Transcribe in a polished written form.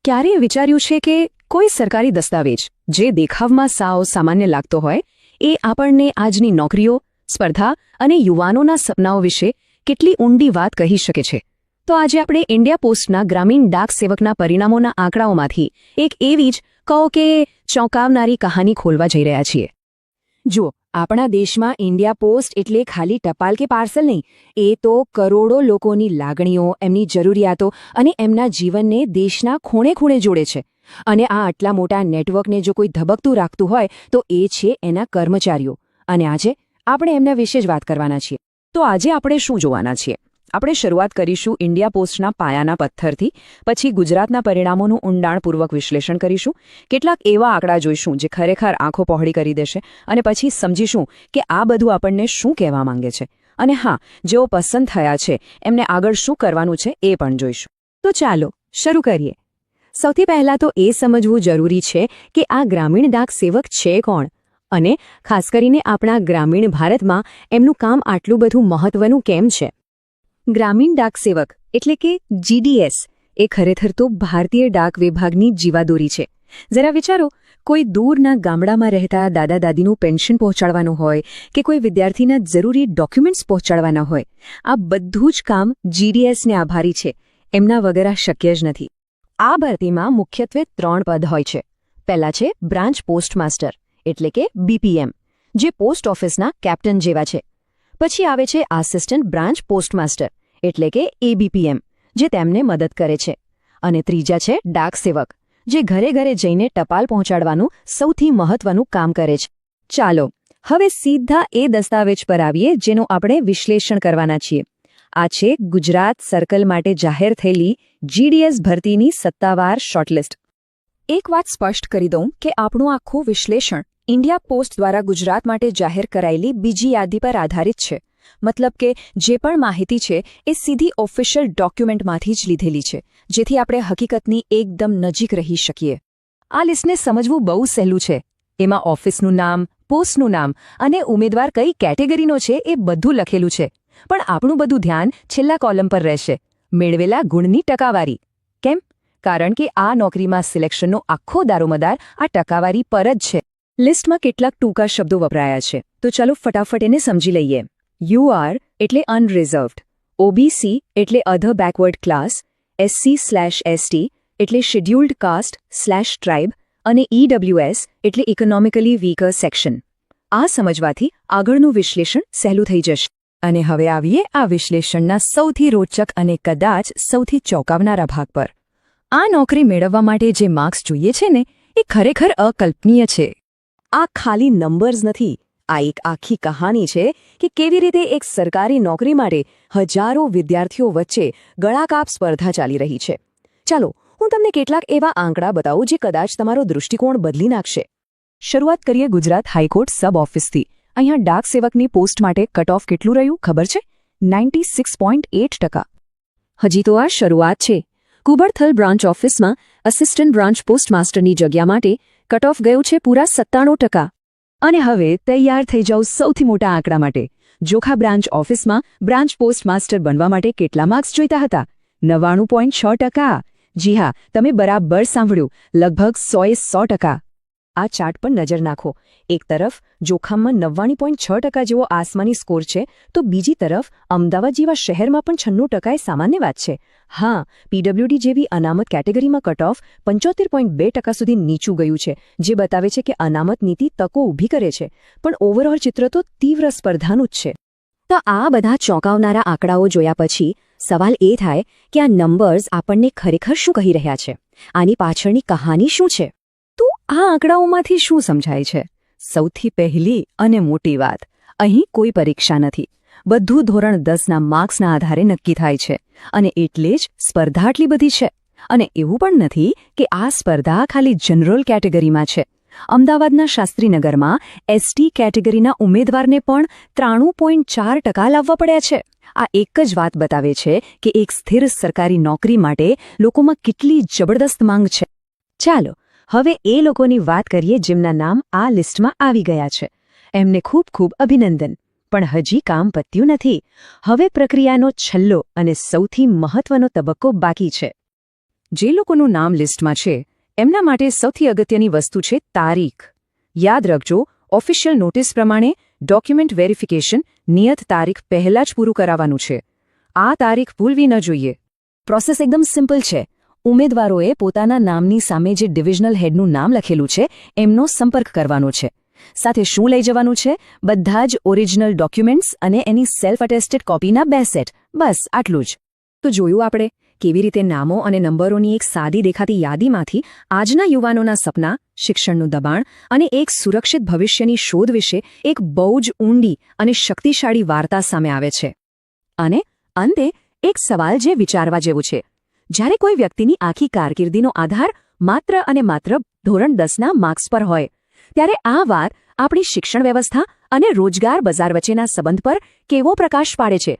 ક્યારેય વિચાર્યું છે કે કોઈ સરકારી દસ્તાવેજ જે દેખાવમાં સાવ સામાન્ય લાગતો હોય એ આપણને આજની નોકરીઓ, સ્પર્ધા અને યુવાનોના સપનાઓ વિશે કેટલી ઊંડી વાત કહી શકે છે? તો આજે આપણે ઇન્ડિયા પોસ્ટના ગ્રામીણ ડાક સેવકના પરિણામોના આંકડાઓમાંથી એક એવી જ કહો કે ચોંકાવનારી કહાની ખોલવા જઈ રહ્યા છીએ. જુઓ, આપણા દેશમાં ઇન્ડિયા પોસ્ટ એટલે ખાલી ટપાલ કે પાર્સલ નહીં, એ તો કરોડો લોકોની લાગણીઓ, એમની જરૂરિયાતો અને એમના જીવનને દેશના ખૂણે ખૂણે જોડે છે. અને આ આટલા મોટા નેટવર્કને જો કોઈ ધબકતું રાખતું હોય તો એ છે એના કર્મચારીઓ. અને આજે આપણે એમના વિશે જ વાત કરવાના છીએ. તો આજે આપણે શું જોવાના છીએ? આપણે શરૂઆત કરીશું ઇન્ડિયા પોસ્ટના પાયાના પથ્થરથી, પછી ગુજરાતના પરિણામોનું ઊંડાણપૂર્વક વિશ્લેષણ કરીશું, કેટલાક એવા આંકડા જોઈશું જે ખરેખર આંખો પહોળી કરી દેશે, અને પછી સમજીશું કે આ બધું આપણને શું કહેવા માંગે છે. અને હા, જેઓ પસંદ થયા છે એમને આગળ શું કરવાનું છે એ પણ જોઈશું. તો ચાલો શરૂ કરીએ. સૌથી પહેલાં તો એ સમજવું જરૂરી છે કે આ ગ્રામીણ ડાક સેવક છે કોણ, અને ખાસ કરીને આપણા ગ્રામીણ ભારતમાં એમનું કામ આટલું બધું મહત્વનું કેમ છે. ગ્રામીણ ડાક સેવક એટલે કે GDS એ ખરેખર તો ભારતીય ડાક વિભાગની જીવાદોરી છે. જરા વિચારો, કોઈ દૂરના ગામડામાં રહેતા દાદા દાદીનું પેન્શન પહોંચાડવાનું હોય કે કોઈ વિદ્યાર્થીના જરૂરી ડોક્યુમેન્ટ્સ પહોંચાડવાના હોય, આ બધું જ કામ GDSને આભારી છે. એમના વગર આ શક્ય જ નથી. આ ભરતીમાં મુખ્યત્વે 3 પદ હોય છે. પહેલા છે બ્રાન્ચ પોસ્ટમાસ્ટર એટલે કે BPM, જે પોસ્ટ ઓફિસના કેપ્ટન જેવા છે. પછી આવે છે આસિસ્ટન્ટ બ્રાન્ચ પોસ્ટમાસ્ટર એટલે કે ABPM, જે તેમને મદદ કરે છે. અને ત્રીજા છે ડાક સેવક, જે ઘરે ઘરે જઈને ટપાલ પહોંચાડવાનું સૌથી મહત્વનું કામ કરે છે. ચાલો હવે સીધા એ દસ્તાવેજ પર આવીએ જેનું આપણે વિશ્લેષણ કરવાના છીએ. આ છે ગુજરાત સર્કલ માટે જાહેર થયેલી GDS ભરતીની સત્તાવાર શોર્ટલિસ્ટ. એક વાત સ્પષ્ટ કરી દઉં કે આપણું આખું વિશ્લેષણ ઇન્ડિયા પોસ્ટ દ્વારા ગુજરાત માટે જાહેર કરાયેલી બીજી યાદી પર આધારિત છે. મતલબ કે જે પણ માહિતી છે એ સીધી ઓફિશિયલ ડોક્યુમેન્ટમાંથી જ લીધેલી છે, જેથી આપણે હકીકતની એકદમ નજીક રહી શકીએ. આ લિસ્ટને સમજવું બહુ સહેલું છે. એમાં ઓફિસનું નામ, પોસ્ટનું નામ અને ઉમેદવાર કઈ કેટેગરીનો છે એ બધું લખેલું છે. પણ આપણું બધું ધ્યાન છેલ્લા કોલમ પર રહેશે, મેળવેલા ગુણની ટકાવારી. કેમ? કારણ કે આ નોકરીમાં સિલેક્શનનો આખો દારોમદાર આ ટકાવારી પર જ છે. લિસ્ટમાં કેટલાક ટૂંકા શબ્દો વપરાયા છે, તો ચાલો ફટાફટ એને સમજી લઈએ. UR એટલે અનરિઝર્વ્ડ, OBC એટલે અધર બેકવર્ડ ક્લાસ, SC/ST એટલે શેડ્યુલ્ડ કાસ્ટ/ટ્રાઇબ અને EWS એટલે ઇકોનોમિકલી વીકર સેક્શન. આ સમજવાથી આગળનું વિશ્લેષણ સહેલું થઈ જશે. અને હવે આવીએ આ વિશ્લેષણના સૌથી રોચક અને કદાચ સૌથી ચોંકાવનારા ભાગ પર. આ નોકરી મેળવવા માટે જે માર્ક્સ જોઈએ છે ને, એ ખરેખર અકલ્પનીય છે. આ ખાલી નંબર્સ નથી, આ એક આખી કહાની છે કે કેવી રીતે એક સરકારી નોકરી માટે હજારો વિદ્યાર્થીઓ વચ્ચે ગળાકાપ સ્પર્ધા ચાલી રહી છે. ચાલો હું તમને કેટલાક એવા આંકડા બતાવું જે કદાચ તમારો દૃષ્ટિકોણ બદલી નાખશે. શરૂઆત કરીએ ગુજરાત હાઈકોર્ટ સબ ઓફિસથી. અહીંયા ડાક સેવકની પોસ્ટ માટે કટ ઓફ કેટલું રહ્યું ખબર છે? 96.8%. હજી તો આ શરૂઆત છે. કુબરથલ બ્રાન્ચ ઓફિસમાં અસિસ્ટન્ટ બ્રાન્ચ પોસ્ટમાસ્ટરની જગ્યા માટે કટ ઓફ ગયું છે પૂરા 97%. અને હવે તૈયાર થઈ જાઓ સૌથી મોટા આંકડા માટે. જોખા બ્રાન્ચ ઓફિસમાં બ્રાન્ચ પોસ્ટમાસ્ટર બનવા માટે કેટલા માર્ક્સ જોઈતા હતા? 99.6%. જી હા, તમે બરાબર સાંભળ્યું, લગભગ 100%. આ ચાર્ટ પર નજર નાખો. એક તરફ જોખામાં 99.6% જેવો આસમાની સ્કોર છે, તો બીજી તરફ અમદાવાદ જેવા શહેરમાં પણ 96% એ સામાન્ય વાત છે. હા, PWD જેવી અનામત કેટેગરીમાં કટ ઓફ 75.2% સુધી નીચું ગયું છે, જે બતાવે છે કે અનામત નીતિ તકો ઊભી કરે છે. પણ ઓવરઓલ ચિત્ર તો તીવ્ર સ્પર્ધાનું જ છે. તો આ બધા ચોંકાવનારા આંકડાઓ જોયા પછી સવાલ એ થાય કે આ નંબર્સ આપણને ખરેખર શું કહી રહ્યા છે? આની પાછળની કહાની શું છે? તો આ આંકડાઓમાંથી શું સમજાય છે? સૌથી પહેલી અને મોટી વાત, અહીં કોઈ પરીક્ષા નથી. બધું ધોરણ 10ના માર્ક્સના આધારે નક્કી થાય છે. અને એટલે જ સ્પર્ધા આટલી બધી છે. અને એવું પણ નથી કે આ સ્પર્ધા ખાલી જનરલ કેટેગરીમાં છે. અમદાવાદના શાસ્ત્રીનગરમાં ST કેટેગરીના ઉમેદવારને પણ 93.4% લાવવા પડ્યા છે. આ એક જ વાત બતાવે છે કે એક સ્થિર સરકારી નોકરી માટે લોકોમાં કેટલી જબરદસ્ત માંગ છે. ચાલો હવે એ લોકોની વાત કરીએ જેમના નામ આ લિસ્ટમાં આવી ગયા છે. એમને ખૂબ ખૂબ અભિનંદન. પણ હજી કામ પત્યું નથી. હવે પ્રક્રિયાનો છેલ્લો અને સૌથી મહત્વનો તબક્કો બાકી છે. જે લોકોનું નામ લિસ્ટમાં છે એમના માટે સૌથી અગત્યની વસ્તુ છે તારીખ. યાદ રાખજો, ઓફિશિયલ નોટિસ પ્રમાણે ડોક્યુમેન્ટ વેરિફિકેશન નિયત તારીખ પહેલાં જ પૂરું કરાવવાનું છે. આ તારીખ ભૂલવી ન જોઈએ. પ્રોસેસ એકદમ સિમ્પલ છે. ઉમેદવારોએ પોતાના નામની સામે જે ડિવિઝનલ હેડનું નામ લખેલું છે એમનો સંપર્ક કરવાનો છે. સાથે શું લઈ જવાનું છે? બધા જ ઓરિજિનલ ડોક્યુમેન્ટ્સ અને એની સેલ્ફ અટેસ્ટેડ કોપીના 2 સેટ. બસ આટલું જ. તો જોયું આપણે કેવી રીતે નામો અને નંબરોની એક સાદી દેખાતી યાદીમાંથી આજના યુવાનોના સપના, શિક્ષણનું દબાણ અને એક સુરક્ષિત ભવિષ્યની શોધ વિશે એક બહુ જ ઊંડી અને શક્તિશાળી વાર્તા સામે આવે છે. અને અંતે એક સવાલ જે વિચારવા જેવું છે. જ્યારે કોઈ વ્યક્તિની આખી કારકિર્દીનો આધાર માત્ર અને માત્ર ધોરણ 10ના માર્ક્સ પર હોય, ત્યારે આ વાત આપણી શિક્ષણ વ્યવસ્થા અને રોજગાર બજાર વચ્ચેના સંબંધ પર કેવો પ્રકાશ પાડે છે?